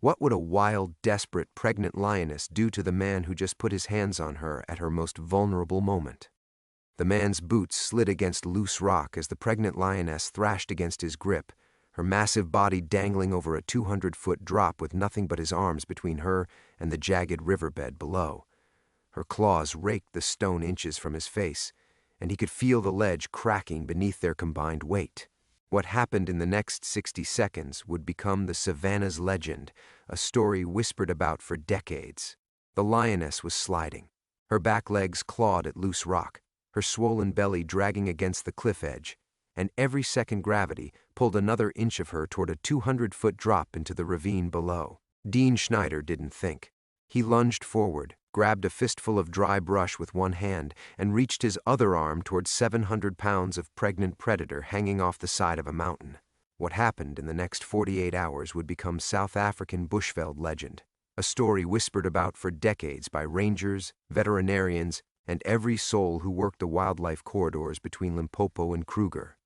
What would a wild, desperate, pregnant lioness do to the man who just put his hands on her at her most vulnerable moment? The man's boots slid against loose rock as the pregnant lioness thrashed against his grip, her massive body dangling over a 200-foot drop with nothing but his arms between her and the jagged riverbed below. Her claws raked the stone inches from his face, and he could feel the ledge cracking beneath their combined weight. What happened in the next 60 seconds would become the Savannah's legend, a story whispered about for decades. The lioness was sliding, her back legs clawed at loose rock, her swollen belly dragging against the cliff edge, and every second gravity pulled another inch of her toward a 200-foot drop into the ravine below. Dean Schneider didn't think. He lunged forward, grabbed a fistful of dry brush with one hand, and reached his other arm toward 700 pounds of pregnant predator hanging off the side of a mountain. What happened in the next 48 hours would become South African bushveld legend, a story whispered about for decades by rangers, veterinarians, and every soul who worked the wildlife corridors between Limpopo and Kruger.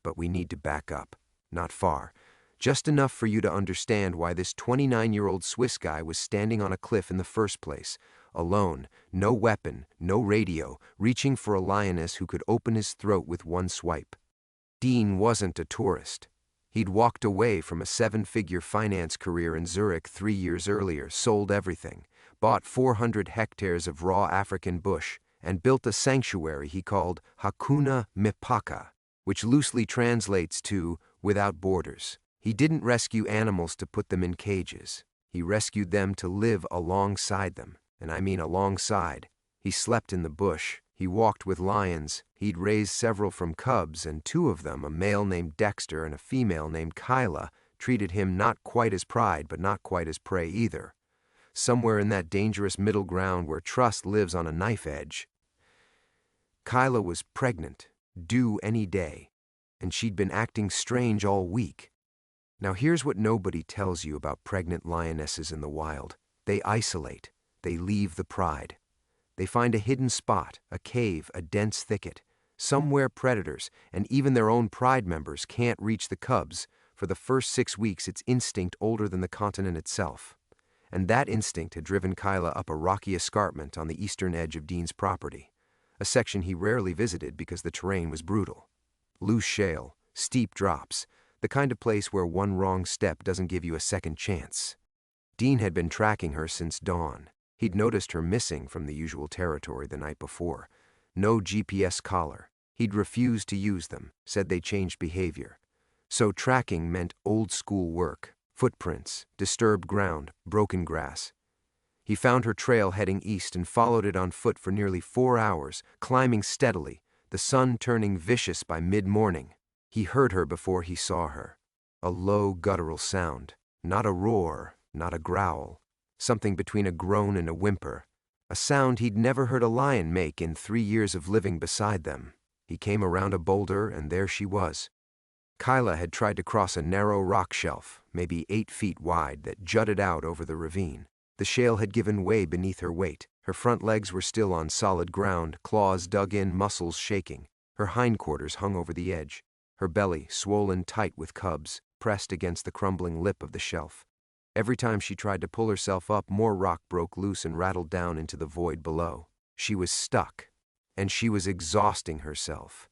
But we need to back up, not far, just enough for you to understand why this 29-year-old Swiss guy was standing on a cliff in the first place, alone, no weapon, no radio, reaching for a lioness who could open his throat with one swipe. Dean wasn't a tourist. He'd walked away from a 7-figure finance career in Zurich 3 years earlier, sold everything, bought 400 hectares of raw African bush, and built a sanctuary he called Hakuna Mipaka, which loosely translates to without borders. He didn't rescue animals to put them in cages. He rescued them to live alongside them, and I mean alongside. He slept in the bush. He walked with lions. He'd raised several from cubs, and 2 of them, a male named Dexter and a female named Kyla, treated him not quite as pride but not quite as prey either. Somewhere in that dangerous middle ground where trust lives on a knife edge. Kyla was pregnant, due any day, and she'd been acting strange all week. Now here's what nobody tells you about pregnant lionesses in the wild. They isolate. They leave the pride. They find a hidden spot, a cave, a dense thicket, somewhere predators and even their own pride members can't reach the cubs. For the first 6 weeks, it's instinct older than the continent itself. And that instinct had driven Kyla up a rocky escarpment on the eastern edge of Dean's property, a section he rarely visited because the terrain was brutal. Loose shale, steep drops, the kind of place where one wrong step doesn't give you a second chance. Dean had been tracking her since dawn. He'd noticed her missing from the usual territory the night before. No GPS collar. He'd refused to use them, said they changed behavior. So tracking meant old-school work, footprints, disturbed ground, broken grass. He found her trail heading east and followed it on foot for nearly 4 hours, climbing steadily, the sun turning vicious by mid-morning. He heard her before he saw her. A low, guttural sound. Not a roar, not a growl. Something between a groan and a whimper. A sound he'd never heard a lion make in 3 years of living beside them. He came around a boulder, and there she was. Kyla had tried to cross a narrow rock shelf, maybe 8 feet wide, that jutted out over the ravine. The shale had given way beneath her weight. Her front legs were still on solid ground, claws dug in, muscles shaking. Her hindquarters hung over the edge. Her belly, swollen tight with cubs, pressed against the crumbling lip of the shelf. Every time she tried to pull herself up, more rock broke loose and rattled down into the void below. She was stuck, and she was exhausting herself.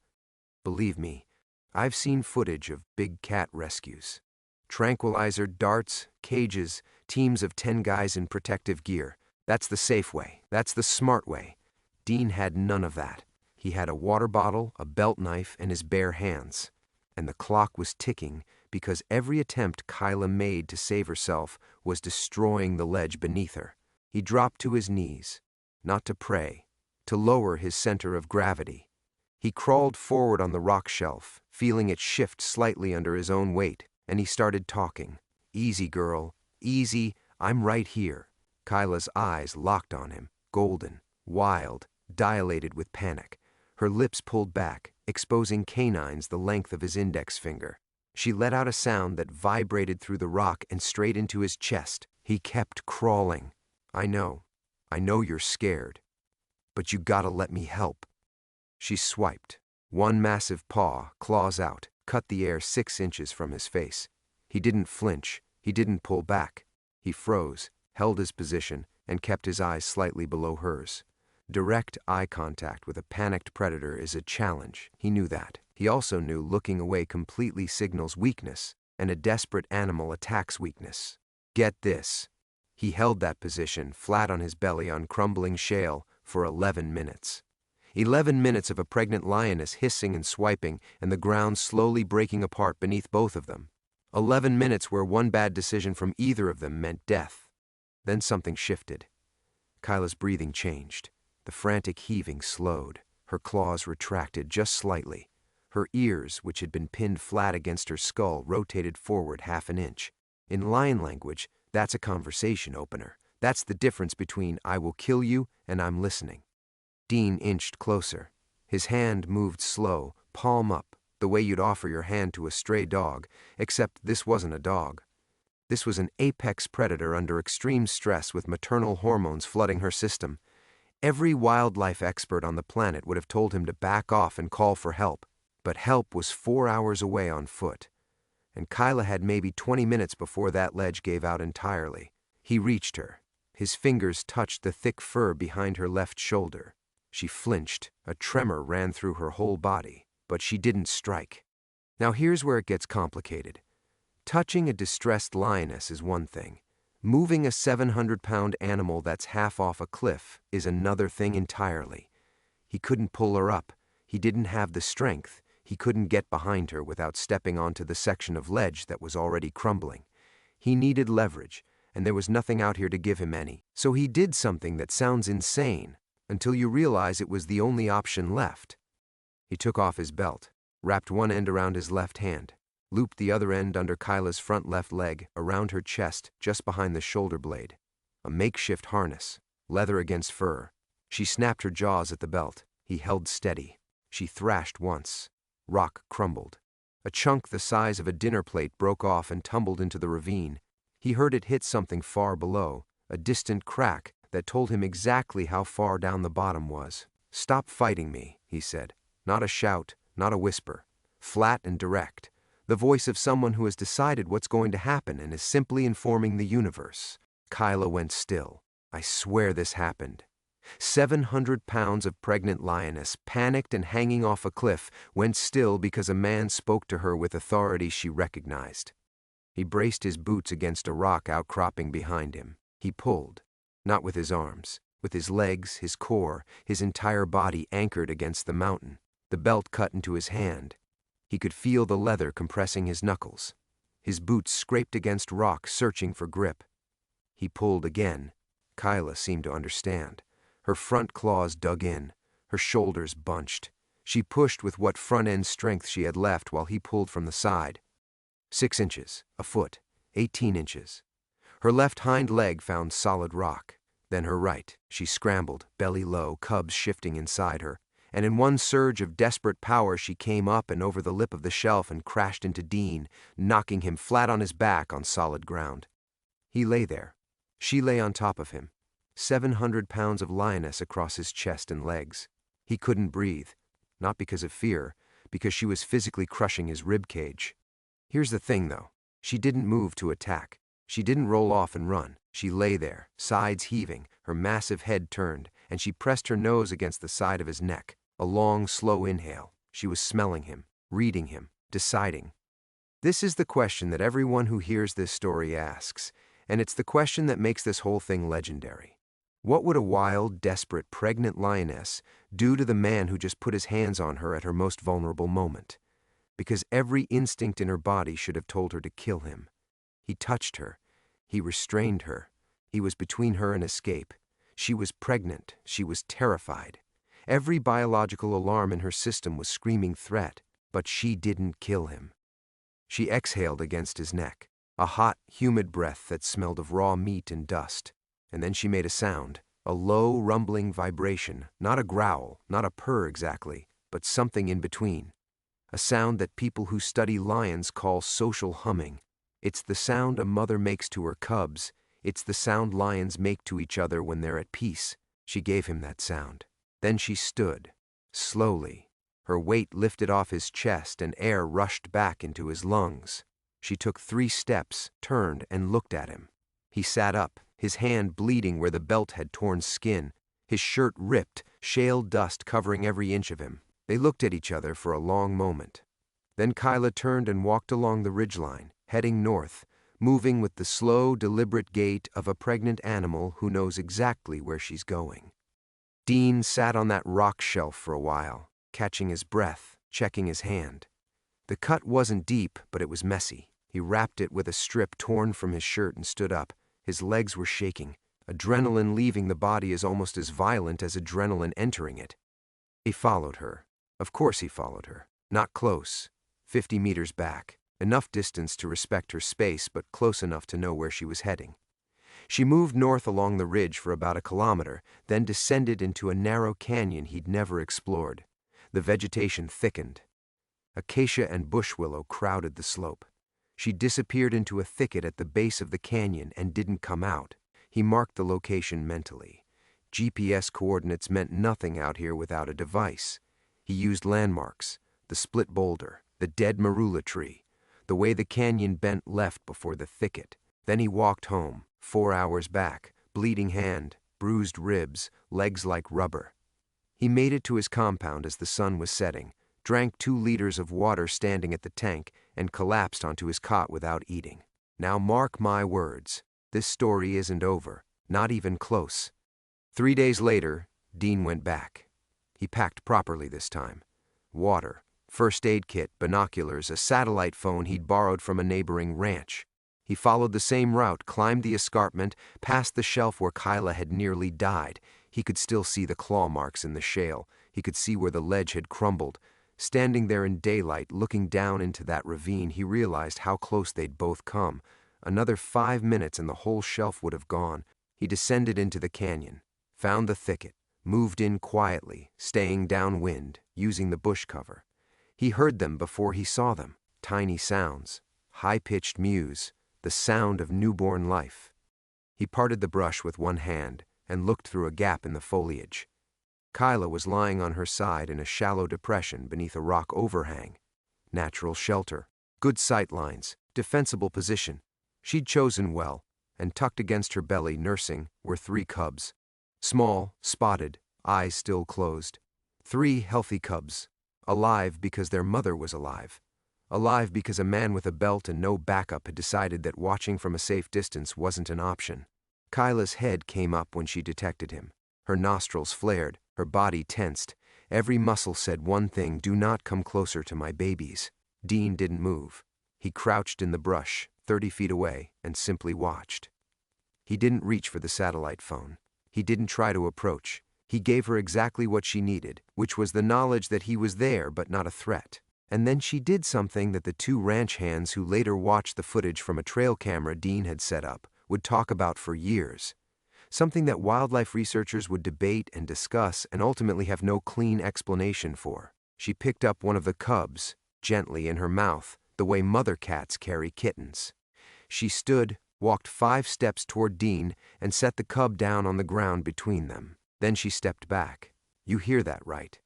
Believe me, I've seen footage of big cat rescues. Tranquilizer darts, cages, teams of 10 guys in protective gear. That's the safe way. That's the smart way. Dean had none of that. He had a water bottle, a belt knife, and his bare hands. And the clock was ticking because every attempt Kyla made to save herself was destroying the ledge beneath her. He dropped to his knees, not to pray, to lower his center of gravity. He crawled forward on the rock shelf, feeling it shift slightly under his own weight, and he started talking. Easy, girl, easy, I'm right here. Kyla's eyes locked on him, golden, wild, dilated with panic. Her lips pulled back, exposing canines the length of his index finger. She let out a sound that vibrated through the rock and straight into his chest. He kept crawling. I know you're scared, but you gotta let me help. She swiped. One massive paw, claws out, cut the air 6 inches from his face. He didn't flinch. He didn't pull back. He froze, held his position, and kept his eyes slightly below hers. Direct eye contact with a panicked predator is a challenge. He knew that. He also knew looking away completely signals weakness, and a desperate animal attacks weakness. Get this. He held that position, flat on his belly on crumbling shale, for 11 minutes. 11 minutes of a pregnant lioness hissing and swiping, and the ground slowly breaking apart beneath both of them. 11 minutes where one bad decision from either of them meant death. Then something shifted. Kyla's breathing changed. The frantic heaving slowed. Her claws retracted just slightly. Her ears, which had been pinned flat against her skull, rotated forward half an inch. In lion language, that's a conversation opener. That's the difference between "I will kill you" and "I'm listening." Dean inched closer. His hand moved slow, palm up, the way you'd offer your hand to a stray dog, except this wasn't a dog. This was an apex predator under extreme stress with maternal hormones flooding her system. Every wildlife expert on the planet would have told him to back off and call for help, but help was 4 hours away on foot. And Kyla had maybe 20 minutes before that ledge gave out entirely. He reached her. His fingers touched the thick fur behind her left shoulder. She flinched. A tremor ran through her whole body, but she didn't strike. Now here's where it gets complicated. Touching a distressed lioness is one thing. Moving a 700-pound animal that's half off a cliff is another thing entirely. He couldn't pull her up. He didn't have the strength. He couldn't get behind her without stepping onto the section of ledge that was already crumbling. He needed leverage, and there was nothing out here to give him any. So he did something that sounds insane, until you realize it was the only option left. He took off his belt, wrapped one end around his left hand, looped the other end under Kyla's front left leg, around her chest, just behind the shoulder blade. A makeshift harness, leather against fur. She snapped her jaws at the belt. He held steady. She thrashed once. Rock crumbled. A chunk the size of a dinner plate broke off and tumbled into the ravine. He heard it hit something far below, a distant crack that told him exactly how far down the bottom was. "Stop fighting me," he said. Not a shout, not a whisper. Flat and direct. The voice of someone who has decided what's going to happen and is simply informing the universe. Kyla went still. I swear this happened. 700 pounds of pregnant lioness, panicked and hanging off a cliff, went still because a man spoke to her with authority she recognized. He braced his boots against a rock outcropping behind him. He pulled, not with his arms, with his legs, his core, his entire body anchored against the mountain. The belt cut into his hand. He could feel the leather compressing his knuckles. His boots scraped against rock, searching for grip. He pulled again. Kyla seemed to understand. Her front claws dug in. Her shoulders bunched. She pushed with what front-end strength she had left while he pulled from the side. 6 inches, a foot, 18 inches. Her left hind leg found solid rock. Then her right. She scrambled, belly low, cubs shifting inside her. And in one surge of desperate power she came up and over the lip of the shelf and crashed into Dean, knocking him flat on his back on solid ground. He lay there. She lay on top of him. 700 pounds of lioness across his chest and legs. He couldn't breathe, not because of fear, because she was physically crushing his rib cage. Here's the thing, though. She didn't move to attack. She didn't roll off and run. She lay there, sides heaving, her massive head turned, and she pressed her nose against the side of his neck. A long, slow inhale. She was smelling him, reading him, deciding. This is the question that everyone who hears this story asks, and it's the question that makes this whole thing legendary. What would a wild, desperate, pregnant lioness do to the man who just put his hands on her at her most vulnerable moment? Because every instinct in her body should have told her to kill him. He touched her. He restrained her. He was between her and escape. She was pregnant. She was terrified. Every biological alarm in her system was screaming threat, but she didn't kill him. She exhaled against his neck, a hot, humid breath that smelled of raw meat and dust. And then she made a sound, a low, rumbling vibration, not a growl, not a purr exactly, but something in between. A sound that people who study lions call social humming. It's the sound a mother makes to her cubs. It's the sound lions make to each other when they're at peace. She gave him that sound. Then she stood, slowly. Her weight lifted off his chest and air rushed back into his lungs. She took 3 steps, turned, and looked at him. He sat up, his hand bleeding where the belt had torn skin, his shirt ripped, shale dust covering every inch of him. They looked at each other for a long moment. Then Kyla turned and walked along the ridgeline, heading north, moving with the slow, deliberate gait of a pregnant animal who knows exactly where she's going. Dean sat on that rock shelf for a while, catching his breath, checking his hand. The cut wasn't deep, but it was messy. He wrapped it with a strip torn from his shirt and stood up. His legs were shaking. Adrenaline leaving the body is almost as violent as adrenaline entering it. He followed her. Of course he followed her. Not close. 50 meters back. Enough distance to respect her space, but close enough to know where she was heading. She moved north along the ridge for about a kilometer, then descended into a narrow canyon he'd never explored. The vegetation thickened. Acacia and bush willow crowded the slope. She disappeared into a thicket at the base of the canyon and didn't come out. He marked the location mentally. GPS coordinates meant nothing out here without a device. He used landmarks, the split boulder, the dead marula tree, the way the canyon bent left before the thicket. Then he walked home, 4 hours back, bleeding hand, bruised ribs, legs like rubber. He made it to his compound as the sun was setting, drank 2 liters of water standing at the tank, and collapsed onto his cot without eating. Now mark my words, this story isn't over, not even close. 3 days later, Dean went back. He packed properly this time. Water, first aid kit, binoculars, a satellite phone he'd borrowed from a neighboring ranch. He followed the same route, climbed the escarpment, past the shelf where Kyla had nearly died. He could still see the claw marks in the shale. He could see where the ledge had crumbled. Standing there in daylight, looking down into that ravine, he realized how close they'd both come. Another 5 minutes and the whole shelf would have gone. He descended into the canyon, found the thicket, moved in quietly, staying downwind, using the bush cover. He heard them before he saw them. Tiny sounds, high-pitched mews, the sound of newborn life. He parted the brush with one hand and looked through a gap in the foliage. Kyla was lying on her side in a shallow depression beneath a rock overhang. Natural shelter, good sight lines, defensible position. She'd chosen well, and tucked against her belly, nursing, were 3 cubs. Small, spotted, eyes still closed. 3 healthy cubs, alive because their mother was alive. Alive because a man with a belt and no backup had decided that watching from a safe distance wasn't an option. Kyla's head came up when she detected him. Her nostrils flared, her body tensed. Every muscle said one thing: do not come closer to my babies. Dean didn't move. He crouched in the brush, 30 feet away, and simply watched. He didn't reach for the satellite phone. He didn't try to approach. He gave her exactly what she needed, which was the knowledge that he was there but not a threat. And then she did something that the 2 ranch hands who later watched the footage from a trail camera Dean had set up would talk about for years. Something that wildlife researchers would debate and discuss and ultimately have no clean explanation for. She picked up one of the cubs, gently in her mouth, the way mother cats carry kittens. She stood, walked 5 steps toward Dean, and set the cub down on the ground between them. Then she stepped back. You hear that right?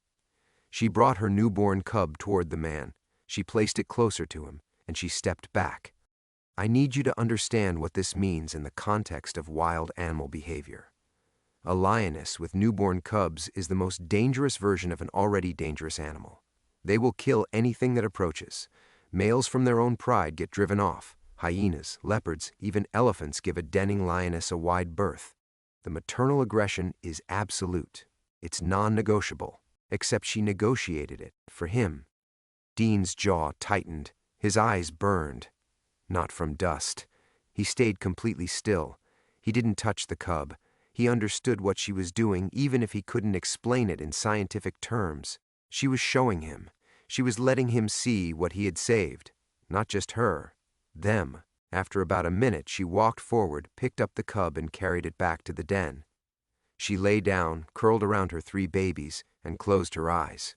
She brought her newborn cub toward the man. She placed it closer to him, and she stepped back. I need you to understand what this means in the context of wild animal behavior. A lioness with newborn cubs is the most dangerous version of an already dangerous animal. They will kill anything that approaches. Males from their own pride get driven off. Hyenas, leopards, even elephants give a denning lioness a wide berth. The maternal aggression is absolute. It's non-negotiable, except she negotiated it for him. Dean's jaw tightened. His eyes burned. Not from dust. He stayed completely still. He didn't touch the cub. He understood what she was doing, even if he couldn't explain it in scientific terms. She was showing him. She was letting him see what he had saved. Not just her. Them. After about a minute, she walked forward, picked up the cub, and carried it back to the den. She lay down, curled around her 3 babies, and closed her eyes.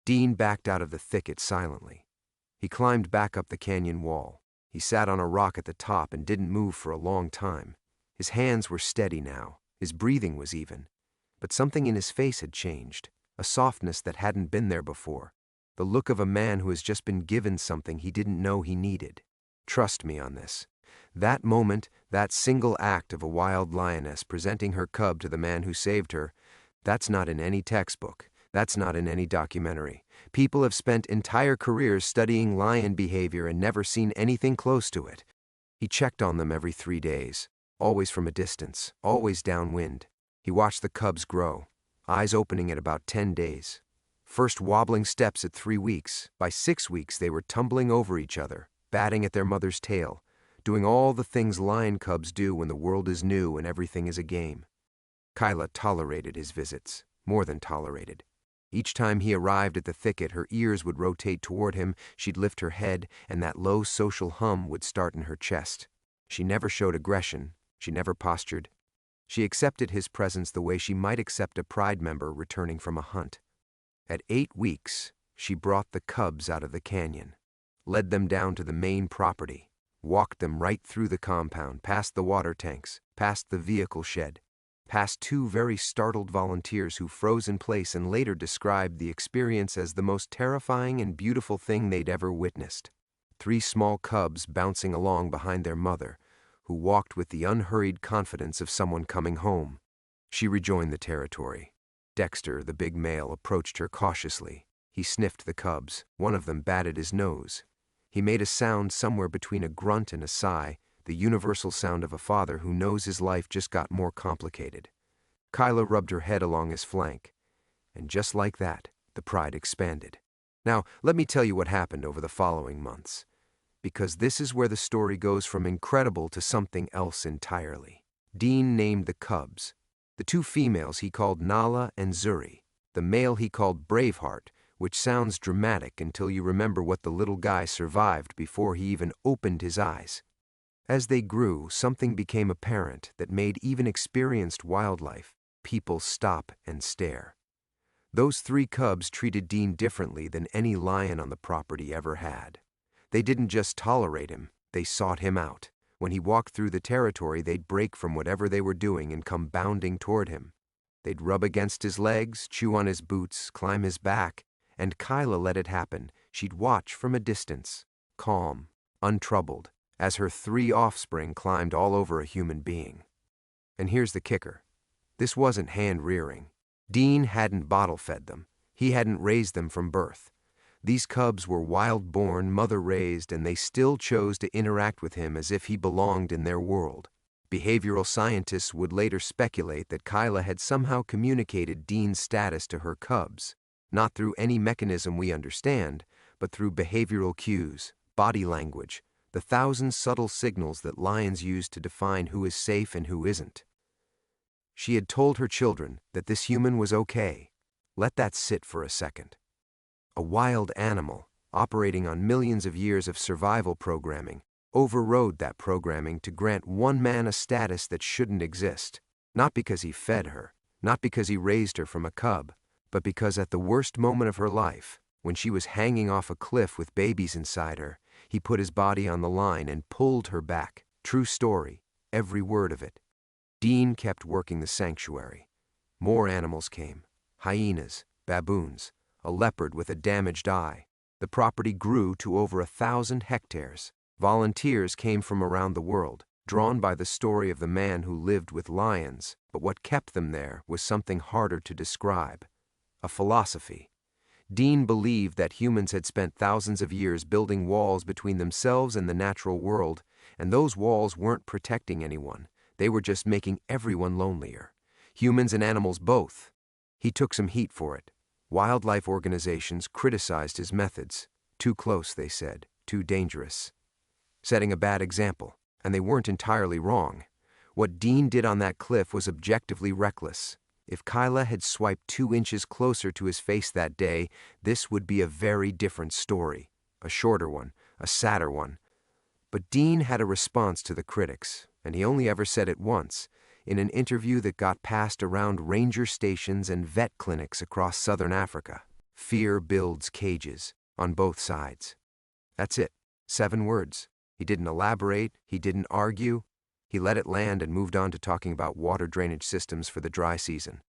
Dean backed out of the thicket silently. He climbed back up the canyon wall. He sat on a rock at the top and didn't move for a long time. His hands were steady now. His breathing was even. But something in his face had changed, a softness that hadn't been there before. The look of a man who has just been given something he didn't know he needed. Trust me on this. That moment, that single act of a wild lioness presenting her cub to the man who saved her, that's not in any textbook. That's not in any documentary. People have spent entire careers studying lion behavior and never seen anything close to it. He checked on them every 3 days, always from a distance, always downwind. He watched the cubs grow, eyes opening at about 10 days. First wobbling steps at 3 weeks. By 6 weeks, they were tumbling over each other, batting at their mother's tail, doing all the things lion cubs do when the world is new and everything is a game. Kyla tolerated his visits, more than tolerated. Each time he arrived at the thicket, her ears would rotate toward him, she'd lift her head, and that low social hum would start in her chest. She never showed aggression, she never postured. She accepted his presence the way she might accept a pride member returning from a hunt. At 8 weeks, she brought the cubs out of the canyon, led them down to the main property, walked them right through the compound, past the water tanks, past the vehicle shed, past 2 very startled volunteers who froze in place and later described the experience as the most terrifying and beautiful thing they'd ever witnessed. 3 small cubs bouncing along behind their mother, who walked with the unhurried confidence of someone coming home. She rejoined the territory. Dexter, the big male, approached her cautiously. He sniffed the cubs. One of them batted his nose. He made a sound somewhere between a grunt and a sigh, the universal sound of a father who knows his life just got more complicated. Kyla rubbed her head along his flank, and just like that, the pride expanded. Now, let me tell you what happened over the following months, because this is where the story goes from incredible to something else entirely. Dean named the cubs. The 2 females he called Nala and Zuri. The male he called Braveheart, which sounds dramatic until you remember what the little guy survived before he even opened his eyes. As they grew, something became apparent that made even experienced wildlife people stop and stare. Those 3 cubs treated Dean differently than any lion on the property ever had. They didn't just tolerate him, they sought him out. When he walked through the territory, they'd break from whatever they were doing and come bounding toward him. They'd rub against his legs, chew on his boots, climb his back, and Kyla let it happen. She'd watch from a distance, calm, untroubled, as her 3 offspring climbed all over a human being. And here's the kicker. This wasn't hand-rearing. Dean hadn't bottle-fed them. He hadn't raised them from birth. These cubs were wild-born, mother-raised, and they still chose to interact with him as if he belonged in their world. Behavioral scientists would later speculate that Kyla had somehow communicated Dean's status to her cubs, not through any mechanism we understand, but through behavioral cues, body language, the 1,000 subtle signals that lions use to define who is safe and who isn't. She had told her children that this human was okay. Let that sit for a second. A wild animal, operating on millions of years of survival programming, overrode that programming to grant one man a status that shouldn't exist, not because he fed her, not because he raised her from a cub, but because at the worst moment of her life, when she was hanging off a cliff with babies inside her, he put his body on the line and pulled her back. True story, every word of it. Dean kept working the sanctuary. More animals came. Hyenas, baboons, a leopard with a damaged eye. The property grew to over 1,000 hectares. Volunteers came from around the world, drawn by the story of the man who lived with lions, but what kept them there was something harder to describe. A philosophy. Dean believed that humans had spent thousands of years building walls between themselves and the natural world, and those walls weren't protecting anyone. They were just making everyone lonelier. Humans and animals both. He took some heat for it. Wildlife organizations criticized his methods. Too close, they said. Too dangerous. Setting a bad example, and they weren't entirely wrong. What Dean did on that cliff was objectively reckless. If Kyla had swiped 2 inches closer to his face that day, this would be a very different story. A shorter one, a sadder one. But Dean had a response to the critics, and he only ever said it once, in an interview that got passed around ranger stations and vet clinics across southern Africa. Fear builds cages, on both sides. That's it. 7 words. He didn't elaborate, he didn't argue. He let it land and moved on to talking about water drainage systems for the dry season.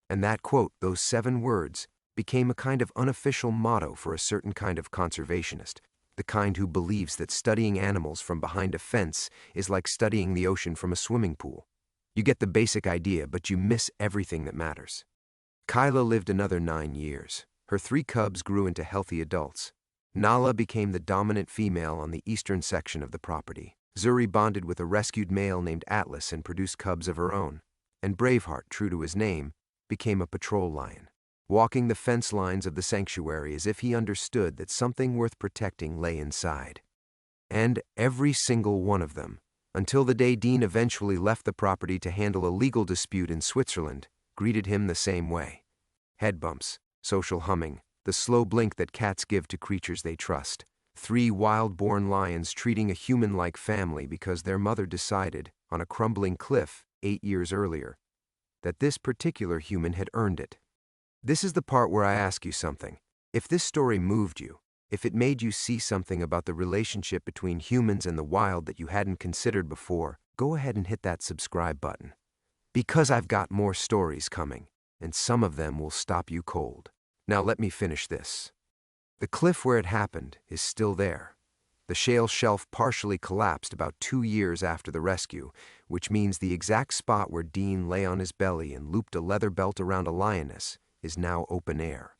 And that quote, those 7 words, became a kind of unofficial motto for a certain kind of conservationist. The kind who believes that studying animals from behind a fence is like studying the ocean from a swimming pool. You get the basic idea, but you miss everything that matters. Kyla lived another 9 years. Her 3 cubs grew into healthy adults. Nala became the dominant female on the eastern section of the property. Zuri bonded with a rescued male named Atlas and produced cubs of her own. And Braveheart, true to his name, became a patrol lion, walking the fence lines of the sanctuary as if he understood that something worth protecting lay inside. And every single one of them, until the day Dean eventually left the property to handle a legal dispute in Switzerland, greeted him the same way. Head bumps, social humming, the slow blink that cats give to creatures they trust. 3 wild-born lions treating a human-like family because their mother decided, on a crumbling cliff 8 years earlier, that this particular human had earned it. This is the part where I ask you something. If this story moved you, if it made you see something about the relationship between humans and the wild that you hadn't considered before, go ahead and hit that subscribe button. Because I've got more stories coming, and some of them will stop you cold. Now let me finish this. The cliff where it happened is still there. The shale shelf partially collapsed about 2 years after the rescue, which means the exact spot where Dean lay on his belly and looped a leather belt around a lioness is now open air.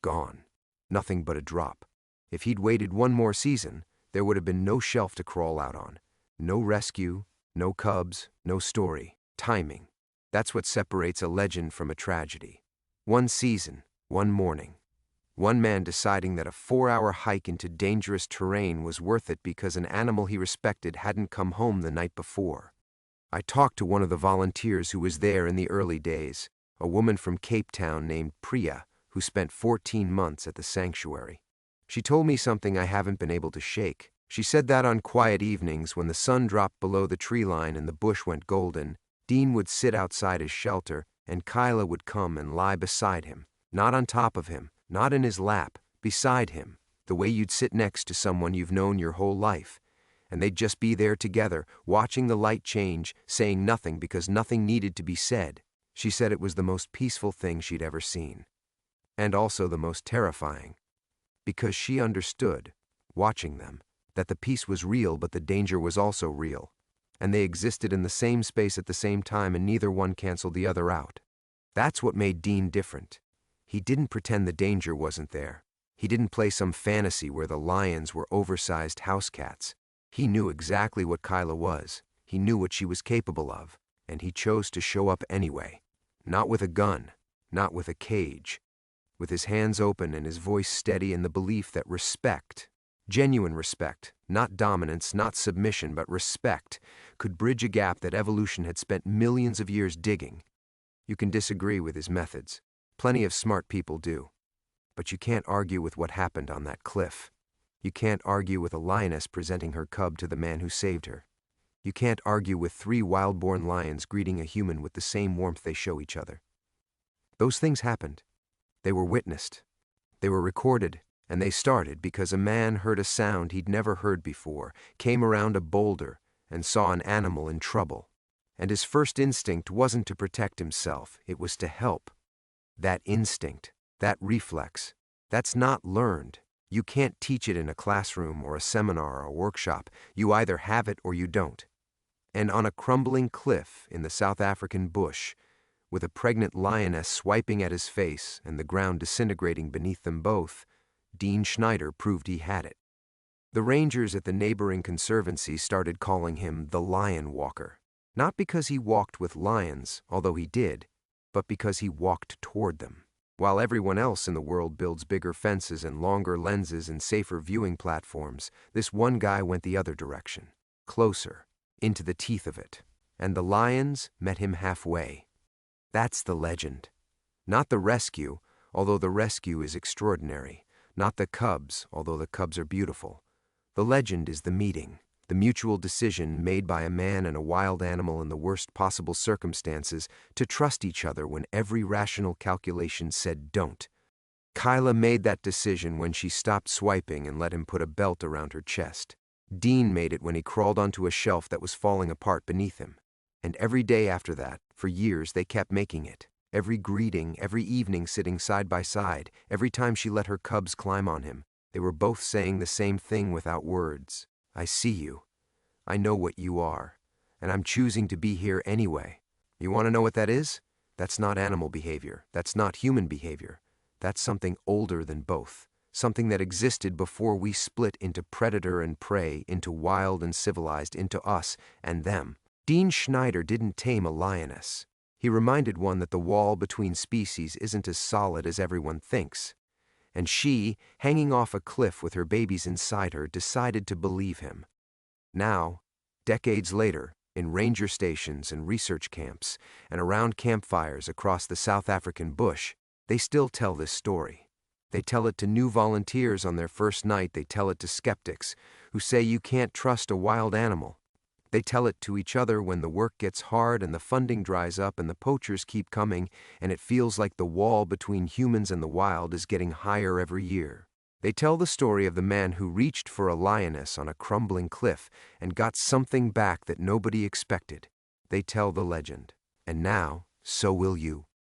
Gone. Nothing but a drop. If he'd waited 1 more season, there would have been no shelf to crawl out on. No rescue, no cubs, no story. Timing. That's what separates a legend from a tragedy. 1 season, 1 morning. 1 man deciding that a 4-hour hike into dangerous terrain was worth it because an animal he respected hadn't come home the night before. I talked to one of the volunteers who was there in the early days, a woman from Cape Town named Priya, who spent 14 months at the sanctuary. She told me something I haven't been able to shake. She said that on quiet evenings, when the sun dropped below the tree line and the bush went golden, Dean would sit outside his shelter, and Kyla would come and lie beside him, not on top of him, not in his lap, beside him, the way you'd sit next to someone you've known your whole life. And they'd just be there together, watching the light change, saying nothing because nothing needed to be said. She said it was the most peaceful thing she'd ever seen. And also the most terrifying. Because she understood, watching them, that the peace was real but the danger was also real. And they existed in the same space at the same time, and neither one canceled the other out. That's what made Dean different. He didn't pretend the danger wasn't there. He didn't play some fantasy where the lions were oversized house cats. He knew exactly what Kyla was. He knew what she was capable of. And he chose to show up anyway. Not with a gun, not with a cage. With his hands open and his voice steady, in the belief that respect, genuine respect, not dominance, not submission, but respect, could bridge a gap that evolution had spent millions of years digging. You can disagree with his methods. Plenty of smart people do. But you can't argue with what happened on that cliff. You can't argue with a lioness presenting her cub to the man who saved her. You can't argue with 3 wild-born lions greeting a human with the same warmth they show each other. Those things happened. They were witnessed. They were recorded. And they started because a man heard a sound he'd never heard before, came around a boulder, and saw an animal in trouble. And his first instinct wasn't to protect himself, it was to help. That instinct, that reflex, that's not learned. You can't teach it in a classroom or a seminar or a workshop. You either have it or you don't. And on a crumbling cliff in the South African bush, with a pregnant lioness swiping at his face and the ground disintegrating beneath them both, Dean Schneider proved he had it. The rangers at the neighboring conservancy started calling him the Lion Walker, not because he walked with lions, although he did, but because he walked toward them. While everyone else in the world builds bigger fences and longer lenses and safer viewing platforms, this one guy went the other direction, closer, into the teeth of it. And the lions met him halfway. That's the legend. Not the rescue, although the rescue is extraordinary. Not the cubs, although the cubs are beautiful. The legend is the meeting, the mutual decision made by a man and a wild animal in the worst possible circumstances to trust each other when every rational calculation said don't. Kyla made that decision when she stopped swiping and let him put a belt around her chest. Dean made it when he crawled onto a shelf that was falling apart beneath him. And every day after that, for years, they kept making it. Every greeting, every evening sitting side by side, every time she let her cubs climb on him, They were both saying the same thing without words. I see you. I know what you are. And I'm choosing to be here anyway. You want to know what that is? That's not animal behavior. That's not human behavior. That's something older than both. Something that existed before we split into predator and prey, into wild and civilized, into us and them. Dean Schneider didn't tame a lioness. He reminded one that the wall between species isn't as solid as everyone thinks. And she, hanging off a cliff with her babies inside her, decided to believe him. Now, decades later, in ranger stations and research camps, and around campfires across the South African bush, they still tell this story. They tell it to new volunteers on their first night. They tell it to skeptics who say you can't trust a wild animal. They tell it to each other when the work gets hard and the funding dries up and the poachers keep coming and it feels like the wall between humans and the wild is getting higher every year. They tell the story of the man who reached for a lioness on a crumbling cliff and got something back that nobody expected. They tell the legend. And now, so will you.